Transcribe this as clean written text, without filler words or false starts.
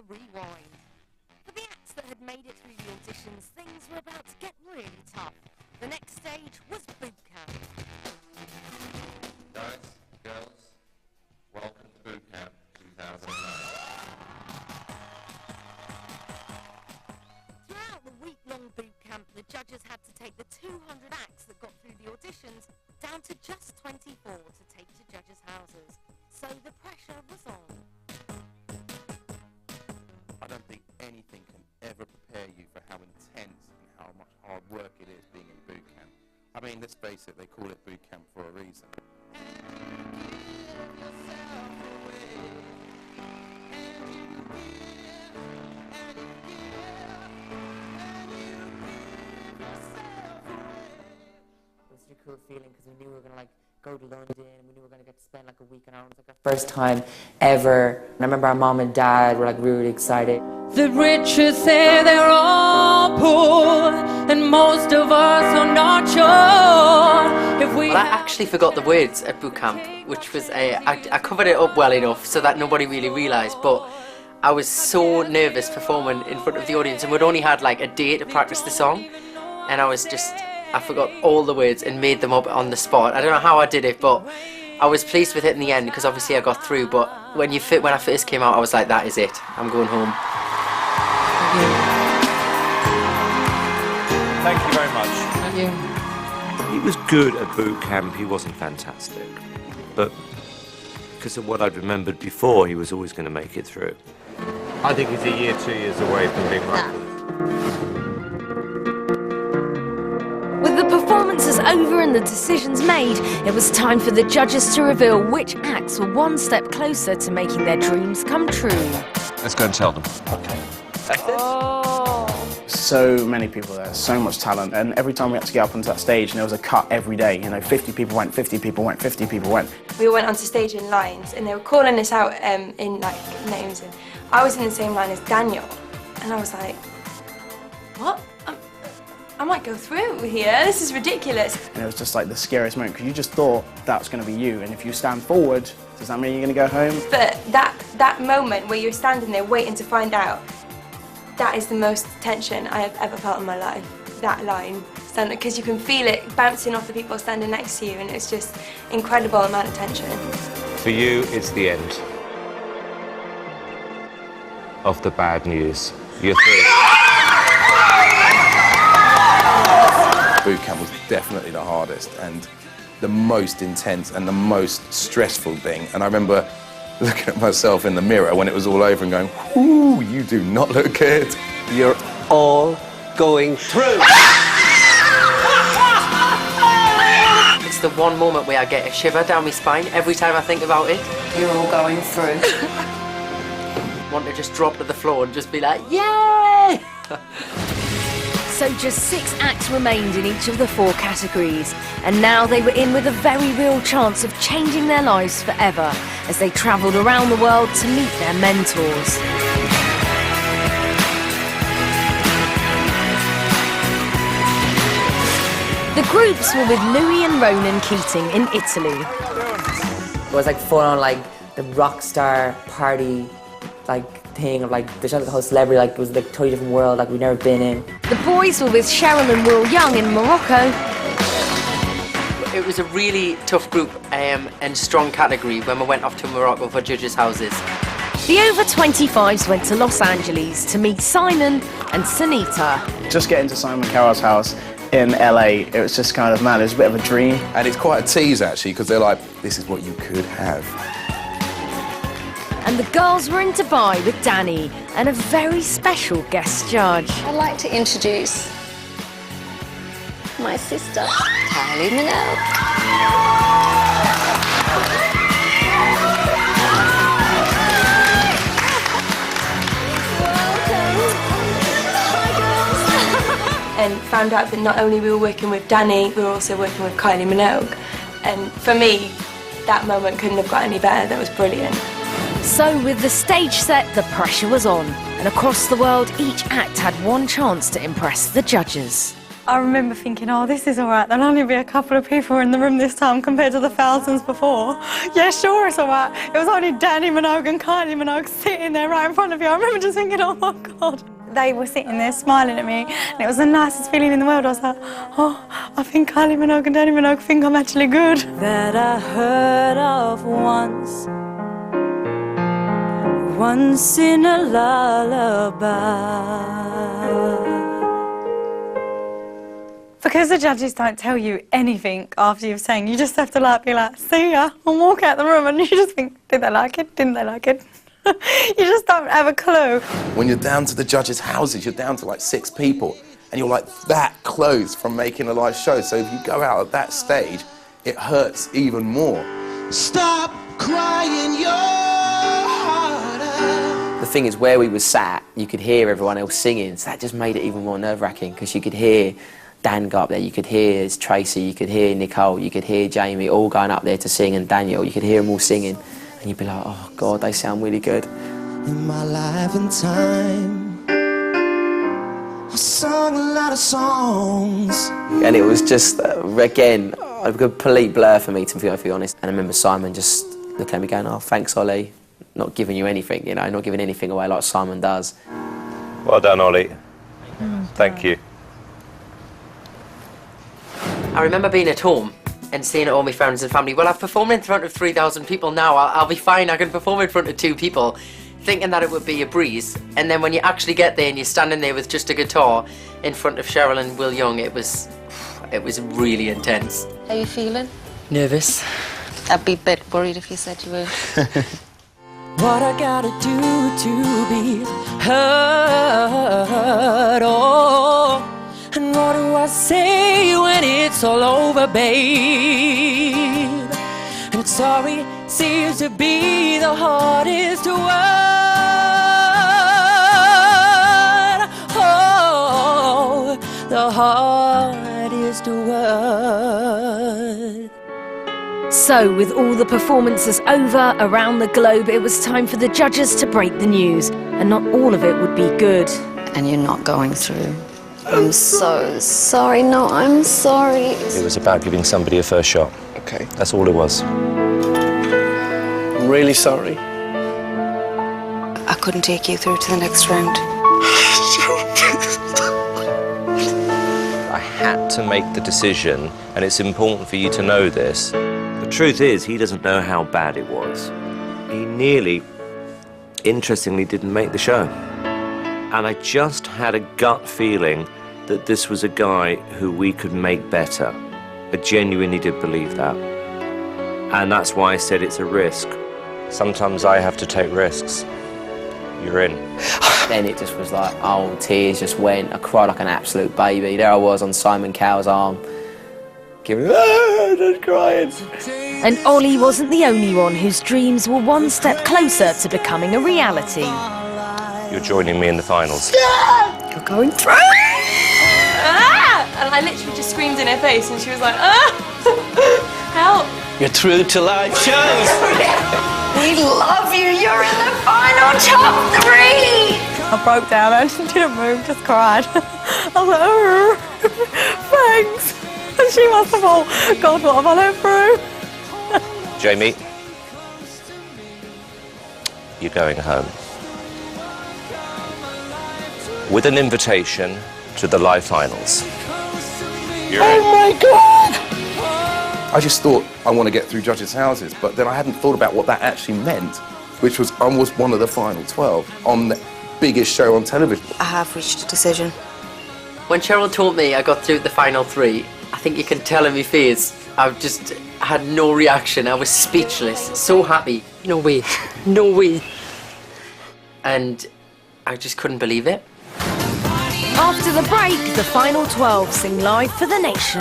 a rewind. For the acts that had made it through the auditions, things were about to get really tough. The next stage was boot camp. Guys, girls, welcome to Boot Camp 2009. Throughout the week-long boot camp, the judges had to take the 200 acts that got through the auditions down to just 24 to take to judges' houses. So the pressure was on. I don't think anything can ever prepare you for how intense and how much hard work it is being in boot camp. I mean, let's face it, they call it boot camp for a reason. It was such a cool feeling because we knew we were going to go to London and we knew we were going to get to spend a week in Ireland. It was our first time ever. And I remember our mom and dad were really excited. The riches say they're all poor, and most of us are not sure if we. Well, I actually forgot the words at boot camp, which was I covered it up well enough so that nobody really realised, but I was so nervous performing in front of the audience, and we'd only had a day to practice the song, and I forgot all the words and made them up on the spot. I don't know how I did it, but I was pleased with it in the end because obviously I got through. But when I first came out, I was like, that is it. I'm going home. Thank you very much. Thank you. He was good at boot camp, he wasn't fantastic. But because of what I'd remembered before, he was always going to make it through. I think he's a year, 2 years away from being right. With the performances over and the decisions made, it was time for the judges to reveal which acts were one step closer to making their dreams come true. Let's go and tell them. Okay. That's it? So many people there, so much talent, and every time we had to get up onto that stage, and there was a cut every day. 50 people went, 50 people went, 50 people went. We all went onto stage in lines, and they were calling us out in names, and I was in the same line as Daniel, and I was like, what? I might go through here, this is ridiculous. And it was just the scariest moment, because you just thought that was going to be you, and if you stand forward, does that mean you're going to go home? But that moment where you're standing there waiting to find out, that is the most tension I have ever felt in my life, that line. Because you can feel it bouncing off the people standing next to you, and it's just incredible amount of tension. For you, it's the end of the bad news. You're through. Boot camp was definitely the hardest and the most intense and the most stressful thing. And I remember looking at myself in the mirror when it was all over and going, "Ooh, you do not look good." You're all going through. It's the one moment where I get a shiver down my spine every time I think about it. You're all going through. Want to just drop to the floor and just be like, yay! So just 6 acts remained in each of the 4 categories, and now they were in with a very real chance of changing their lives forever as they travelled around the world to meet their mentors. The groups were with Louis and Ronan Keating in Italy. It was full on the rock star party thing of the whole celebrity, it was a totally different world we'd never been in. The boys were with Cheryl and Will Young in Morocco. It was a really tough group and strong category when we went off to Morocco for judges' houses. The over 25s went to Los Angeles to meet Simon and Sunita. Just getting to Simon Cowell's house in LA, it was just kind of mad. It was a bit of a dream. And it's quite a tease actually, because they're like, this is what you could have. And the girls were in Dubai with Danny and a very special guest judge. I'd like to introduce my sister, Kylie Minogue. And found out that not only we were working with Danny, we were also working with Kylie Minogue. And for me, that moment couldn't have got any better. That was brilliant. So with the stage set, the pressure was on, and across the world, each act had one chance to impress the judges. I remember thinking, oh, this is all right. There'll only be a couple of people in the room this time compared to the thousands before. Yeah, sure, it's all right. It was only Danny Minogue and Kylie Minogue sitting there right in front of you. I remember just thinking, oh, my God. They were sitting there smiling at me, and it was the nicest feeling in the world. I was like, oh, I think Kylie Minogue and Danny Minogue think I'm actually good. That I heard of once in a lullaby. Because the judges don't tell you anything after you've sang, you just have to like be like, see ya, and walk out the room, and you just think, did they like it? Didn't they like it? You just don't have a clue. When you're down to the judges' houses, you're down to like 6 people, and you're like that close from making a live show. So if you go out at that stage, it hurts even more. Stop crying your heart out. The thing is, where we were sat, you could hear everyone else singing, so that just made it even more nerve-wracking, because you could hear Dan go up there, you could hear Tracy, you could hear Nicole, you could hear Jamie, all going up there to sing, and Daniel, you could hear them all singing, and you'd be like, oh God, they sound really good. In my life and time, I sung a lot of songs. And it was just, again, a complete blur for me, to be honest. And I remember Simon just looking at me going, oh, thanks, Ollie. Not giving you anything, you know, not giving anything away like Simon does. Well done, Ollie. Thank you. I remember being at home and saying to all my friends and family, well, I've performed in front of 3,000 people now, I'll be fine, I can perform in front of 2 people, thinking that it would be a breeze. And then when you actually get there and you're standing there with just a guitar in front of Cheryl and Will Young, it was really intense. How are you feeling? Nervous. I'd be a bit worried if you said you were. What I gotta do to be heard, oh, and what do I say when it's all over, babe? And sorry seems to be the hardest word, oh, the hardest word. So, with all the performances over around the globe, it was time for the judges to break the news, and not all of it would be good. And you're not going through. I'm so sorry. No, I'm sorry. It was about giving somebody a first shot. Okay. That's all it was. I'm really sorry. I couldn't take you through to the next round. I had to make the decision, and it's important for you to know this. The truth is, he doesn't know how bad it was. He nearly, interestingly, didn't make the show. And I just had a gut feeling that this was a guy who we could make better. I genuinely did believe that. And that's why I said it's a risk. Sometimes I have to take risks. You're in. Then it just was like, oh, tears just went. I cried like an absolute baby. There I was on Simon Cowell's arm, just crying. And Ollie wasn't the only one whose dreams were one step closer to becoming a reality. You're joining me in the finals. Yeah! You're going through! Ah! And I literally just screamed in her face, and she was like, ah! Help! You're through to live shows. We love you. You're in the final top 3. I broke down. I didn't move, just cried. I was like, oh, thanks. And she must have thought, God, what have I let through? Jamie, you're going home with an invitation to the live finals. You're in. Oh my God! I just thought I want to get through judges' houses, but then I hadn't thought about what that actually meant, which was I was one of the final 12 on the biggest show on television. I have reached a decision. When Cheryl told me I got through the final 3, I think you can tell in my face, I just had no reaction. I was speechless, so happy. No way, no way. And I just couldn't believe it. After the break, the final 12 sing live for the nation.